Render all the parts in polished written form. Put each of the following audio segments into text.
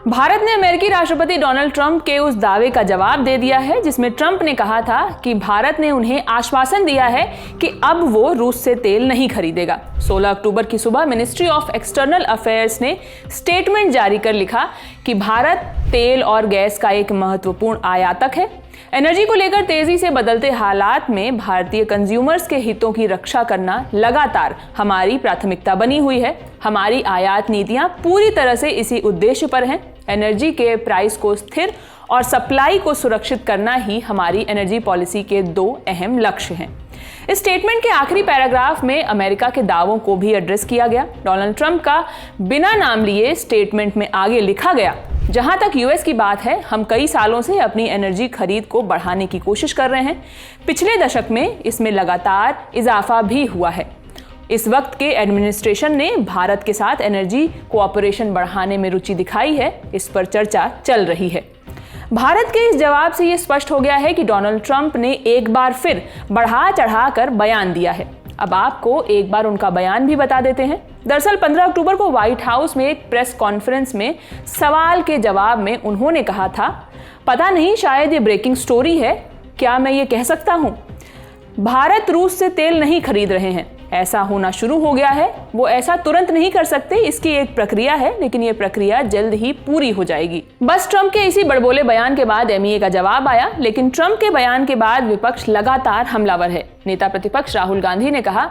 भारत ने अमेरिकी राष्ट्रपति डोनाल्ड ट्रंप के उस दावे का जवाब दे दिया है जिसमें ट्रंप ने कहा था कि भारत ने उन्हें आश्वासन दिया है कि अब वो रूस से तेल नहीं खरीदेगा। 16 अक्टूबर की सुबह मिनिस्ट्री ऑफ एक्सटर्नल अफेयर्स ने स्टेटमेंट जारी कर लिखा कि भारत तेल और गैस का एक महत्वपूर्ण आयातक है। एनर्जी को लेकर तेजी से बदलते हालात में भारतीय कंज्यूमर्स के हितों की रक्षा करना लगातार हमारी प्राथमिकता बनी हुई है। हमारी आयात नीतियां पूरी तरह से इसी उद्देश्य पर हैं। एनर्जी के प्राइस को स्थिर और सप्लाई को सुरक्षित करना ही हमारी एनर्जी पॉलिसी के दो अहम लक्ष्य हैं। इस स्टेटमेंट के आखिरी पैराग्राफ में अमेरिका के दावों को भी एड्रेस किया गया। डोनाल्ड ट्रंप का बिना नाम लिए स्टेटमेंट में आगे लिखा गया, जहां तक यूएस की बात है, हम कई सालों से अपनी एनर्जी खरीद को बढ़ाने की कोशिश कर रहे हैं। पिछले दशक में इसमें लगातार इजाफा भी हुआ है। इस वक्त के एडमिनिस्ट्रेशन ने भारत के साथ एनर्जी कोऑपरेशन बढ़ाने में रुचि दिखाई है। इस पर चर्चा चल रही है। भारत के इस जवाब से यह स्पष्ट हो गया है कि डोनाल्ड ट्रंप ने एक बार फिर बढ़ा चढ़ा कर बयान दिया है। अब आपको एक बार उनका बयान भी बता देते हैं। दरअसल 15 अक्टूबर को व्हाइट हाउस में एक प्रेस कॉन्फ्रेंस में सवाल के जवाब में उन्होंने कहा था, पता नहीं शायद ये ब्रेकिंग स्टोरी है, क्या मैं ये कह सकता हूं, भारत रूस से तेल नहीं खरीद रहे हैं। ऐसा होना शुरू हो गया है। वो ऐसा तुरंत नहीं कर सकते, इसकी एक प्रक्रिया है, लेकिन ये प्रक्रिया जल्द ही पूरी हो जाएगी। बस ट्रंप के इसी बड़बोले बयान के बाद एमईए का जवाब आया, लेकिन ट्रंप के बयान के बाद विपक्ष लगातार हमलावर है। नेता प्रतिपक्ष राहुल गांधी ने कहा,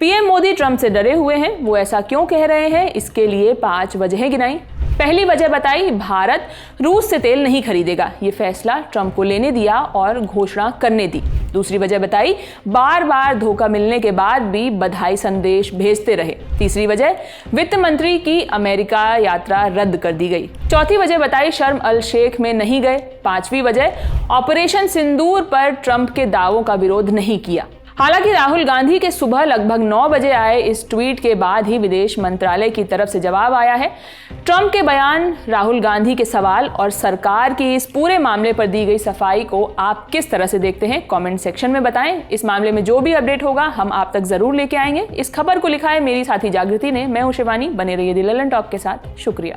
पीएम मोदी ट्रंप से डरे हुए हैं। वो ऐसा क्यों कह रहे हैं, इसके लिए 5 वजहें गिनाई। पहली वजह बताई, भारत रूस से तेल नहीं खरीदेगा। ये फैसला ट्रंप को लेने दिया और घोषणा करने दी। दूसरी वजह बताई, बार बार धोखा मिलने के बाद भी बधाई संदेश भेजते रहे। तीसरी वजह, वित्त मंत्री की अमेरिका यात्रा रद्द कर दी गई। चौथी वजह बताई, शर्म अल शेख में नहीं गए। पांचवी वजह, ऑपरेशन सिंदूर पर ट्रंप के दावों का विरोध नहीं किया। हालांकि राहुल गांधी के सुबह लगभग 9 बजे आए इस ट्वीट के बाद ही विदेश मंत्रालय की तरफ से जवाब आया है। ट्रंप के बयान, राहुल गांधी के सवाल और सरकार की इस पूरे मामले पर दी गई सफाई को आप किस तरह से देखते हैं, कमेंट सेक्शन में बताएं। इस मामले में जो भी अपडेट होगा हम आप तक जरूर लेके आएंगे। इस खबर को लिखा है मेरी साथी जागृति ने। मैं हूं शिवानी। बने रहिए दी ललन टॉक के साथ। शुक्रिया।